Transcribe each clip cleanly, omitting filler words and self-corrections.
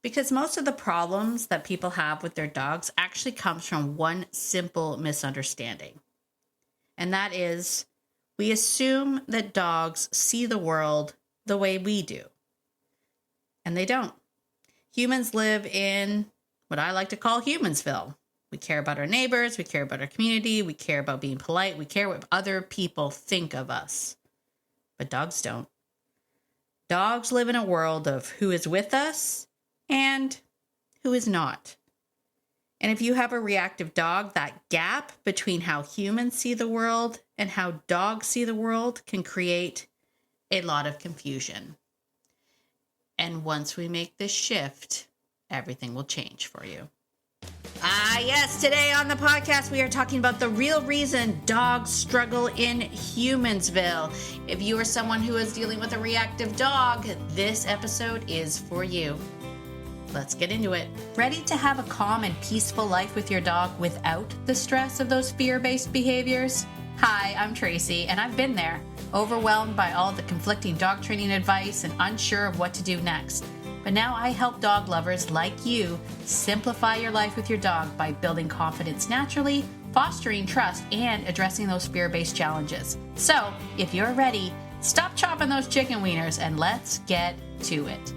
Because most of the problems that people have with their dogs actually comes from one simple misunderstanding. And that is, we assume that dogs see the world the way we do. And they don't. Humans live in what I like to call Humansville. We care about our neighbors, we care about our community, we care about being polite, we care what other people think of us. But dogs don't. Dogs live in a world of who is with us and who is not. And if you have a reactive dog, that gap between how humans see the world and how dogs see the world can create a lot of confusion. And once we make this shift, everything will change for you. Yes, today on the podcast, we are talking about the real reason dogs struggle in Humansville. If you are someone who is dealing with a reactive dog, this episode is for you. Let's get into it. Ready to have a calm and peaceful life with your dog without the stress of those fear-based behaviors? Hi, I'm Tracy, and I've been there, overwhelmed by all the conflicting dog training advice and unsure of what to do next. But now I help dog lovers like you simplify your life with your dog by building confidence naturally, fostering trust, and addressing those fear-based challenges. So, if you're ready, stop chopping those chicken wieners and let's get to it.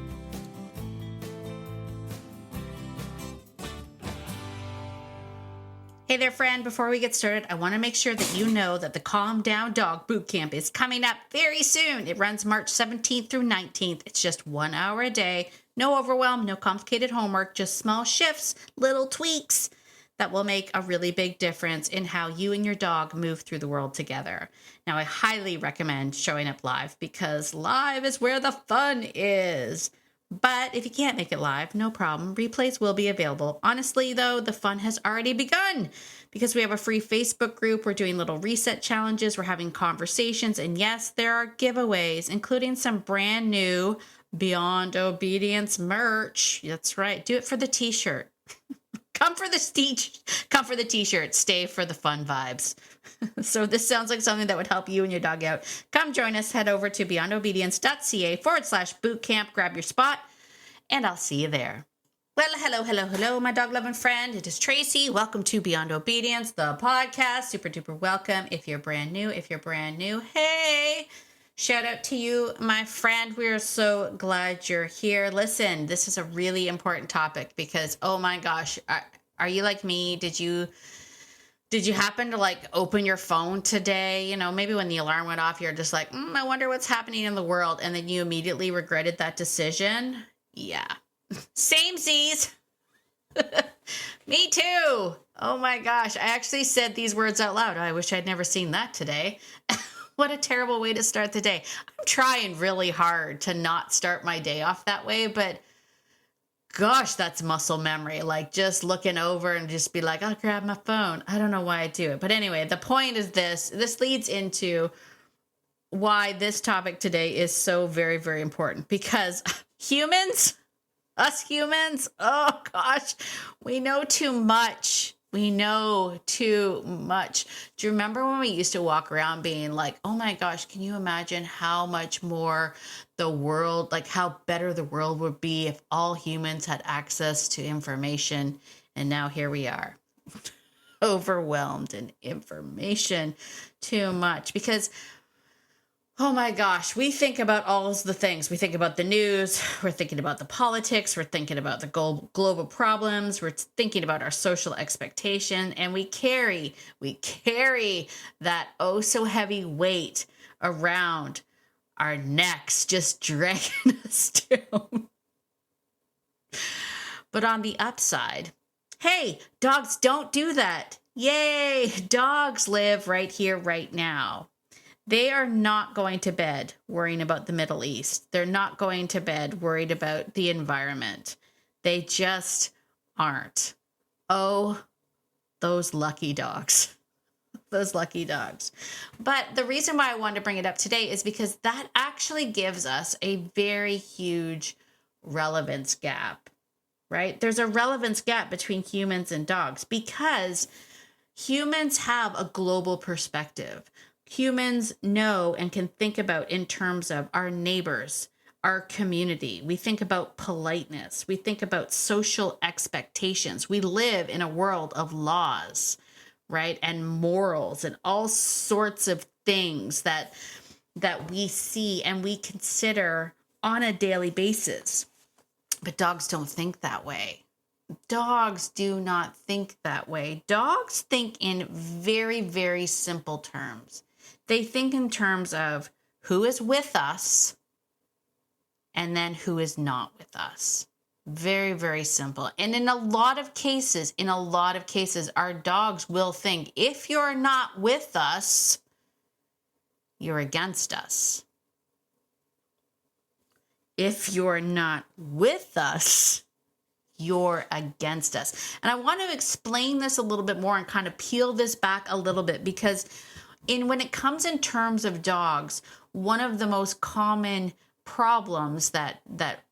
Hey there, friend. Before we get started, I want to make sure that you know that the Calm Down Dog Boot Camp is coming up very soon. It runs March 17th through 19th. It's just 1 hour a day. No overwhelm, no complicated homework, just small shifts, little tweaks that will make a really big difference in how you and your dog move through the world together. Now, I highly recommend showing up live because live is where the fun is. But if you can't make it live, no problem. Replays will be available. Honestly, though, the fun has already begun because we have a free Facebook group. We're doing little reset challenges. We're having conversations. And yes, there are giveaways, including some brand new Beyond Obedience merch. That's right. Do it for the t-shirt. Come for the t-shirt. Stay for the fun vibes. So this sounds like something that would help you and your dog out. Come join us. Head over to beyondobedience.ca/bootcamp. Grab your spot, and I'll see you there. Well, hello, my dog-loving friend. It is Tracy. Welcome to Beyond Obedience, the podcast. Super duper welcome. If you're brand new, hey, shout out to you, my friend. We are so glad you're here. Listen, this is a really important topic because, oh my gosh, are you like me? Did you happen to open your phone today? You know, maybe when the alarm went off, you're just like, I wonder what's happening in the world. And then you immediately regretted that decision. Yeah. Same Z's. Me too. Oh my gosh. I actually said these words out loud. I wish I'd never seen that today. What a terrible way to start the day. I'm trying really hard to not start my day off that way, but gosh, that's muscle memory. Just looking over and just be like, I'll grab my phone. I don't know why I do it. But anyway, the point is this leads into why this topic today is so very, very important because us humans, oh gosh, we know too much. We know too much. Do you remember when we used to walk around being like, oh my gosh, can you imagine how much more the world, how better the world would be if all humans had access to information? And now here we are, overwhelmed in information too much because, oh my gosh, we think about all the things. We think about the news. We're thinking about the politics. We're thinking about the global problems. We're thinking about our social expectation. And we carry that oh so heavy weight around our necks, just dragging us down. But on the upside, hey, dogs don't do that. Yay, dogs live right here, right now. They are not going to bed worrying about the Middle East. They're not going to bed worried about the environment. They just aren't. Oh, those lucky dogs. Those lucky dogs. But the reason why I wanted to bring it up today is because that actually gives us a very huge relevance gap, right? There's a relevance gap between humans and dogs because humans have a global perspective. Humans know and can think about in terms of our neighbors, our community. We think about politeness. We think about social expectations. We live in a world of laws, right? And morals and all sorts of things that we see and we consider on a daily basis. But dogs don't think that way. Dogs do not think that way. Dogs think in very, very simple terms. They think in terms of who is with us and then who is not with us. Very, very simple. And in a lot of cases, our dogs will think, if you're not with us, you're against us. If you're not with us, you're against us. And I want to explain this a little bit more and kind of peel this back a little bit, because when it comes in terms of dogs, one of the most common problems that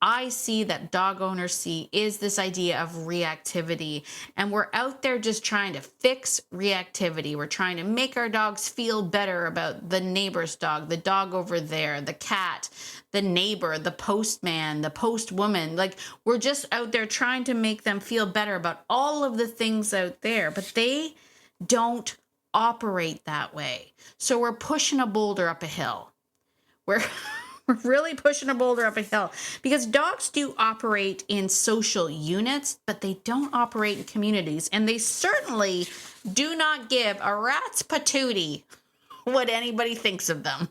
I see, that dog owners see, is this idea of reactivity. And we're out there just trying to fix reactivity. We're trying to make our dogs feel better about the neighbor's dog, the dog over there, the cat, the neighbor, the postman, the postwoman. Like, we're just out there trying to make them feel better about all of the things out there, but they don't operate that way. So we're pushing a boulder up a hill. We're really pushing a boulder up a hill, because dogs do operate in social units, but they don't operate in communities. And they certainly do not give a rat's patootie what anybody thinks of them.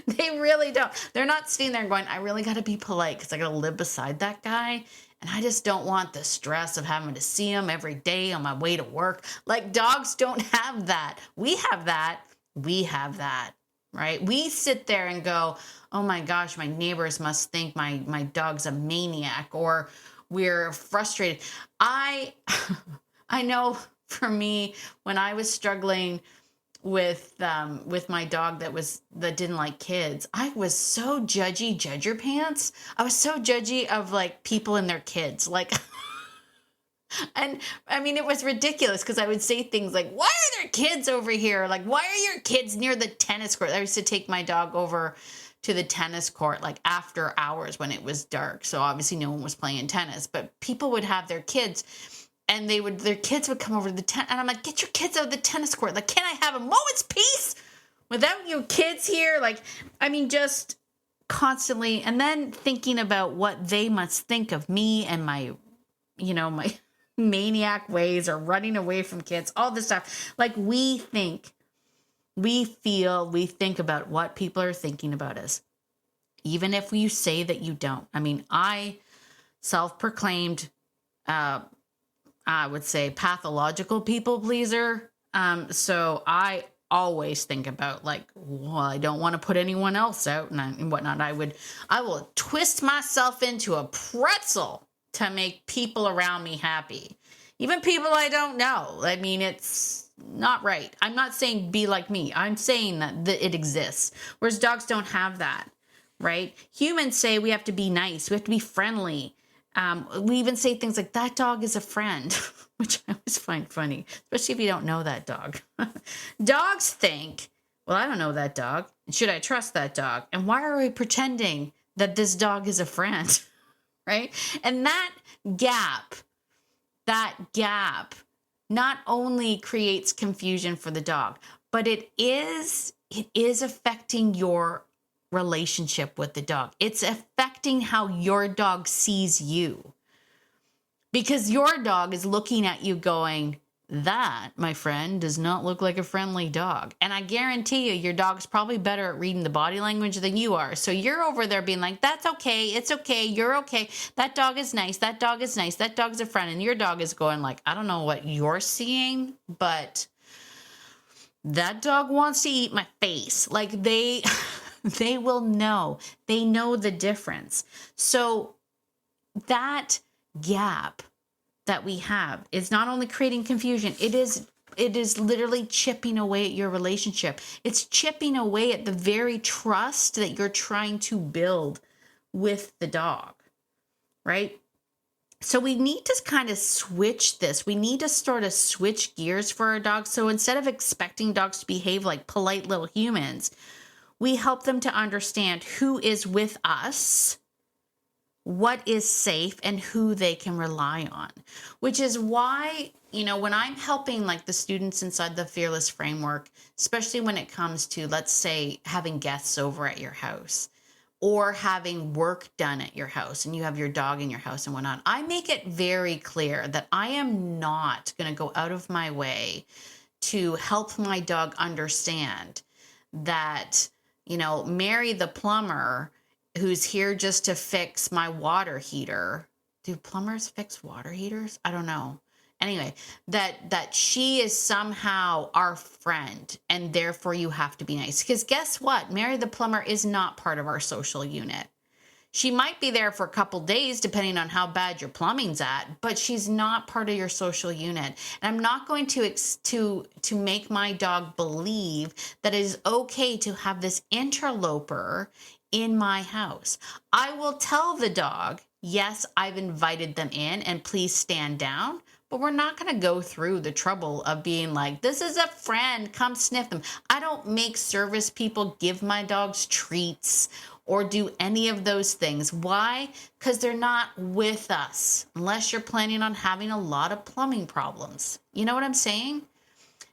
They really don't. They're not sitting there going, I really got to be polite because I got to live beside that guy. And I just don't want the stress of having to see him every day on my way to work. Like, dogs don't have that. We have that. Right? We sit there and go, oh my gosh, my neighbors must think my dog's a maniac, or we're frustrated. I know for me, when I was struggling with my dog that didn't like kids, I was so judgy, judger pants. I was so judgy of like people and their kids. Like, and I mean, it was ridiculous because I would say things like, why are there kids over here? Like, why are your kids near the tennis court? I used to take my dog over to the tennis court like after hours when it was dark. So obviously no one was playing tennis, but people would have their kids, and their kids would come over to the tennis. And I'm like, get your kids out of the tennis court. Like, can I have a moment's peace without your kids here? Like, I mean, just constantly. And then thinking about what they must think of me and my maniac ways, or running away from kids, all this stuff. Like, we think about what people are thinking about us, even if you say that you don't. I mean, I self-proclaimed, I would say, pathological people pleaser. So I always think about like, well, I don't want to put anyone else out and whatnot. I will twist myself into a pretzel to make people around me happy. Even people I don't know. I mean, it's not right. I'm not saying be like me. I'm saying that it exists. Whereas dogs don't have that, right? Humans say we have to be nice. We have to be friendly. We even say things like, that dog is a friend, which I always find funny, especially if you don't know that dog. Dogs think, well, I don't know that dog. Should I trust that dog? And why are we pretending that this dog is a friend? Right? And that gap not only creates confusion for the dog, but it is affecting your relationship with the dog. It's affecting how your dog sees you, because your dog is looking at you going, that, my friend, does not look like a friendly dog. And I guarantee you, your dog's probably better at reading the body language than you are. So you're over there being like, that's okay. It's okay. You're okay. That dog is nice. That dog is nice. That dog's a friend. And your dog is going like, I don't know what you're seeing, but that dog wants to eat my face. Like, they will know. They know the difference. So that gap that we have is not only creating confusion, it is literally chipping away at your relationship. It's chipping away at the very trust that you're trying to build with the dog, right? So we need to kind of switch this. We need to sort of switch gears for our dogs. So instead of expecting dogs to behave like polite little humans, We help them to understand who is with us, what is safe, and who they can rely on, which is why, when I'm helping like the students inside the Fearless framework, especially when it comes to, let's say, having guests over at your house or having work done at your house and you have your dog in your house and whatnot, I make it very clear that I am not going to go out of my way to help my dog understand that, Mary the plumber, who's here just to fix my water heater. Do plumbers fix water heaters? I don't know. Anyway, that she is somehow our friend and therefore you have to be nice. Because guess what? Mary the plumber is not part of our social unit. She might be there for a couple days depending on how bad your plumbing's at, but she's not part of your social unit. And I'm not going to make my dog believe that it is okay to have this interloper in my house. I will tell the dog, yes, I've invited them in and please stand down, but we're not going to go through the trouble of being like, this is a friend, come sniff them. I don't make service people give my dogs treats or do any of those things. Why? Because they're not with us, unless you're planning on having a lot of plumbing problems. You know what I'm saying?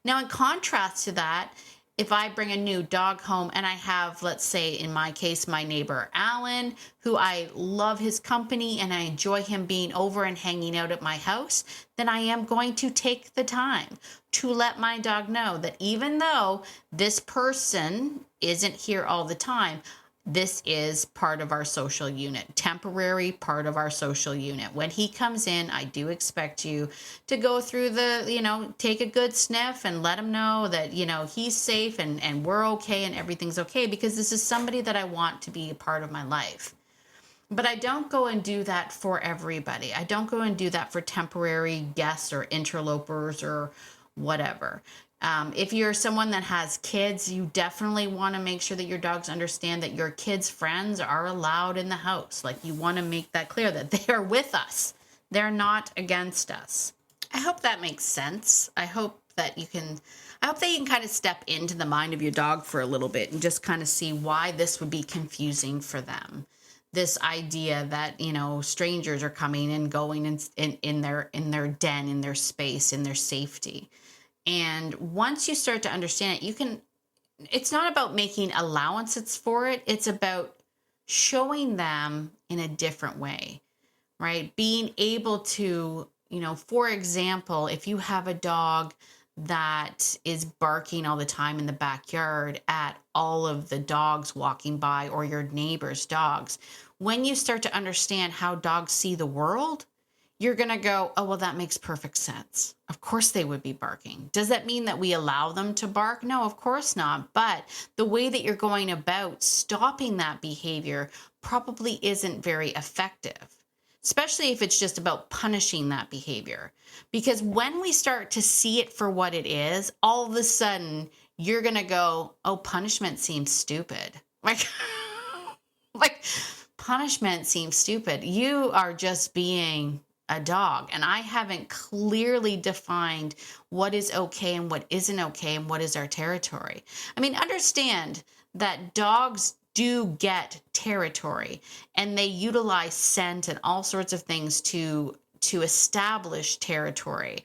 Now, in contrast to that, if I bring a new dog home and I have, let's say, in my case, my neighbor Alan, who I love his company and I enjoy him being over and hanging out at my house, then I am going to take the time to let my dog know that even though this person isn't here all the time, this is part of our social unit, temporary part of our social unit. When he comes in, I do expect you to go through take a good sniff and let him know that, he's safe and we're okay and everything's okay, because this is somebody that I want to be a part of my life. But I don't go and do that for everybody. I don't go and do that for temporary guests or interlopers or whatever. If you're someone that has kids, you definitely want to make sure that your dogs understand that your kids' friends are allowed in the house. Like, you want to make that clear that they are with us. They're not against us. I hope that makes sense. I hope that you can kind of step into the mind of your dog for a little bit and just kind of see why this would be confusing for them. This idea that, strangers are coming and going in their den, in their space, in their safety. And once you start to understand it, it's not about making allowances for it. It's about showing them in a different way, right? Being able to, for example, if you have a dog that is barking all the time in the backyard at all of the dogs walking by or your neighbor's dogs, when you start to understand how dogs see the world, you're going to go, oh, well, that makes perfect sense. Of course they would be barking. Does that mean that we allow them to bark? No, of course not. But the way that you're going about stopping that behavior probably isn't very effective, especially if it's just about punishing that behavior. Because when we start to see it for what it is, all of a sudden you're going to go, oh, punishment seems stupid. Like punishment seems stupid. You are just being a dog, and I haven't clearly defined what is okay and what isn't okay and what is our territory. I mean, understand that dogs do get territory and they utilize scent and all sorts of things to establish territory.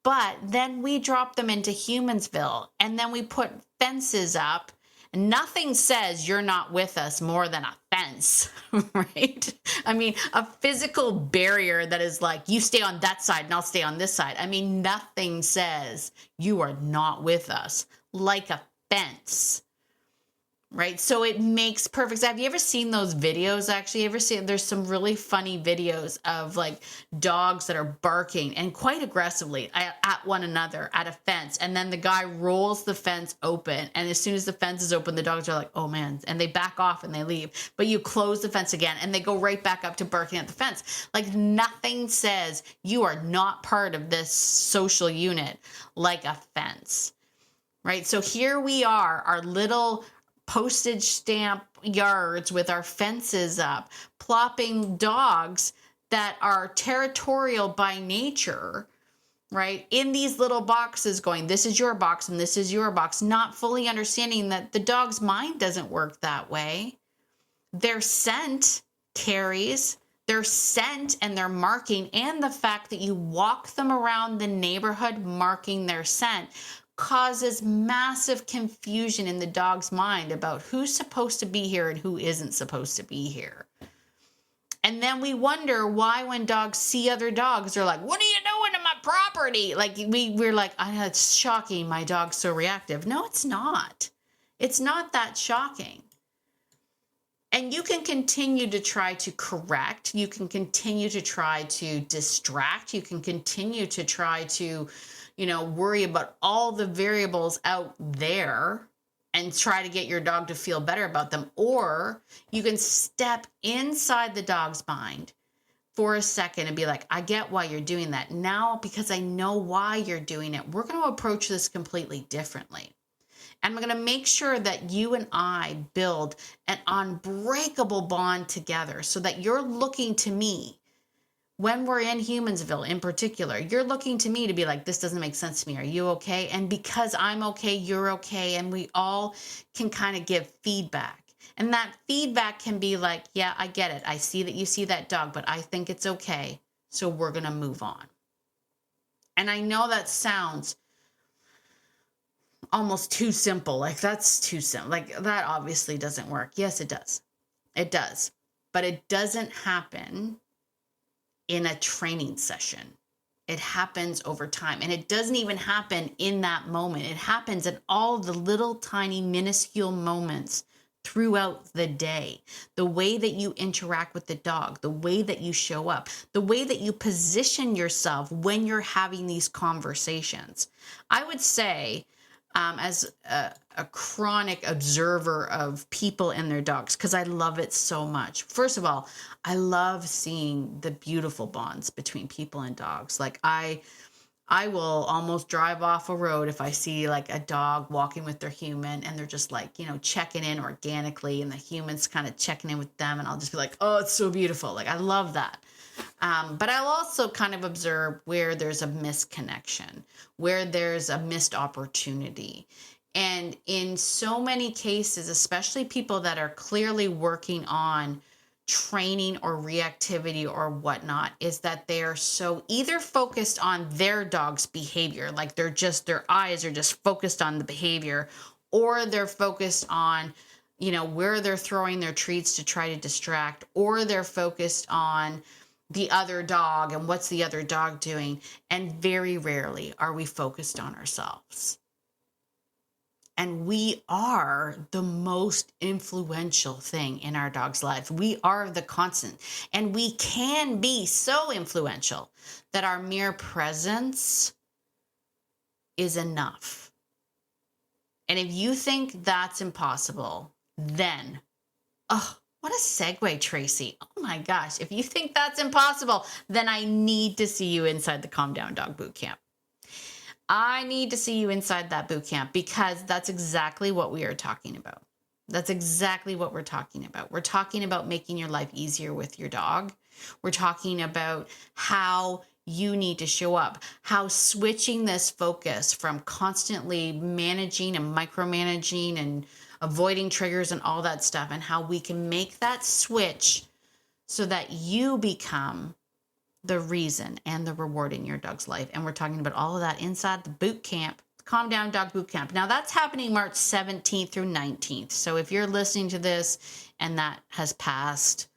But then we drop them into Humansville and then we put fences up. Nothing says you're not with us more than a fence, right? I mean, a physical barrier that is like, you stay on that side and I'll stay on this side. I mean, nothing says you are not with us like a fence, right? So it makes perfect sense. Have you ever seen those videos? Actually, there's some really funny videos of like dogs that are barking and quite aggressively at one another at a fence. And then the guy rolls the fence open. And as soon as the fence is open, the dogs are like, oh man, and they back off and they leave. But you close the fence again and they go right back up to barking at the fence. Like, nothing says you are not part of this social unit like a fence, right? So here we are, our little postage stamp yards with our fences up, plopping dogs that are territorial by nature right? In these little boxes going, this is your box and this is your box, not fully understanding that the dog's mind doesn't work that way. Their scent carries, their scent and their marking, and the fact that you walk them around the neighborhood marking their scent causes massive confusion in the dog's mind about who's supposed to be here and who isn't supposed to be here. And then we wonder why when dogs see other dogs, they're like, what are you doing in my property? Like we're like, it's shocking. My dog's so reactive. No, it's not. It's not that shocking. And you can continue to try to correct. You can continue to try to distract. You can continue to try to, worry about all the variables out there and try to get your dog to feel better about them. Or you can step inside the dog's mind for a second and be like, I get why you're doing that. Now, because I know why you're doing it, we're going to approach this completely differently. And I'm going to make sure that you and I build an unbreakable bond together so that you're looking to me when we're in Humansville in particular, you're looking to me to be like, this doesn't make sense to me. Are you okay? And because I'm okay, you're okay. And we all can kind of give feedback. And that feedback can be like, yeah, I get it. I see that you see that dog, but I think it's okay. So we're going to move on. And I know that sounds almost too simple. Like that's too simple. Like that obviously doesn't work. Yes, it does. It does. But it doesn't happen in a training session. It happens over time. And it doesn't even happen in that moment. It happens in all the little tiny minuscule moments throughout the day. The way that you interact with the dog, the way that you show up, the way that you position yourself when you're having these conversations. I would say, as a chronic observer of people and their dogs, because I love it so much. First of all, I love seeing the beautiful bonds between people and dogs. Like I will almost drive off a road if I see like a dog walking with their human and they're just like, checking in organically and the human's kind of checking in with them. And I'll just be like, oh, it's so beautiful. Like I love that. But I'll also kind of observe where there's a misconnection, where there's a missed opportunity. And in so many cases, especially people that are clearly working on training or reactivity or whatnot, is that they are so either focused on their dog's behavior, like their eyes are just focused on the behavior, or they're focused on, where they're throwing their treats to try to distract, or they're focused on the other dog and what's the other dog doing. And very rarely are we focused on ourselves. And we are the most influential thing in our dog's life. We are the constant. And we can be so influential that our mere presence is enough. And if you think that's impossible, then, what a segue, Tracy. Oh my gosh. If you think that's impossible, then I need to see you inside the Calm Down Dog Boot Camp. I need to see you inside that boot camp because that's exactly what we are talking about. That's exactly what we're talking about. We're talking about making your life easier with your dog. We're talking about how you need to show up, how switching this focus from constantly managing and micromanaging and avoiding triggers and all that stuff, and how we can make that switch so that you become the reason and the reward in your dog's life. And we're talking about all of that inside the boot camp, Calm Down Dog Boot Camp. Now that's happening March 17th through 19th. So if you're listening to this and that has passed,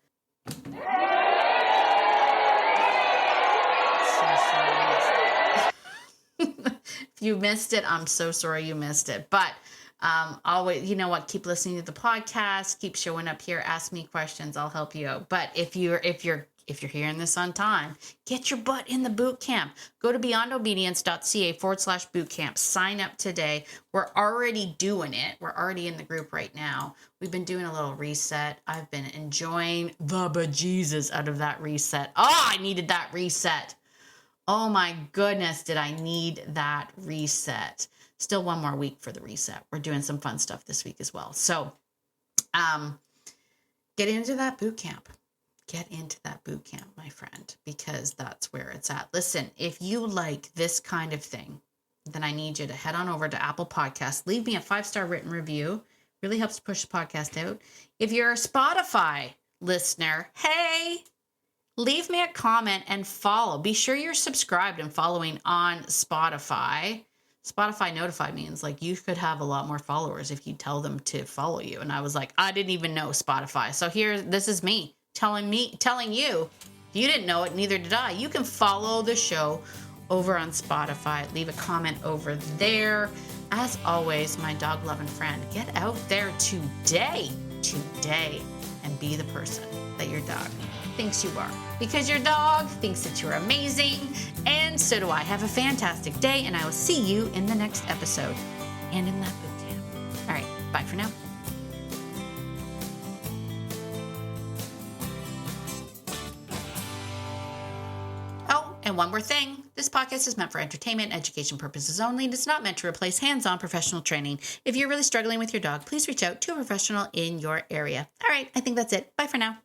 if you missed it, I'm so sorry you missed it. But always, you know what? Keep listening to the podcast. Keep showing up here. Ask me questions. I'll help you out. But if you're hearing this on time, get your butt in the boot camp. Go to beyondobedience.ca/boot camp. Sign up today. We're already doing it. We're already in the group right now. We've been doing a little reset. I've been enjoying the bejesus out of that reset. Oh, I needed that reset. Oh my goodness, did I need that reset. Still one more week for the reset. We're doing some fun stuff this week as well. So get into that boot camp. get into that boot camp, my friend, because that's where it's at. Listen, if you like this kind of thing, then I need you to head on over to Apple Podcasts. Leave me a 5-star written review. Really helps push the podcast out. If you're a Spotify listener, hey, leave me a comment and follow. Be sure you're subscribed and following on Spotify. Spotify notify means like you could have a lot more followers if you tell them to follow you. And I was like, I didn't even know Spotify. So this is me telling you, if you didn't know it, neither did I. You can follow the show over on Spotify. Leave a comment over there. As always, my dog loving friend, get out there today, and be the person that your dog thinks you are, because your dog thinks that you're amazing, and so do I. Have a fantastic day, and I will see you in the next episode and in that boot camp. All right, bye for now. Oh, and one more thing. This podcast is meant for entertainment and education purposes only, and it's not meant to replace hands-on professional training. If you're really struggling with your dog, please reach out to a professional in your area. All right, I think that's it. Bye for now.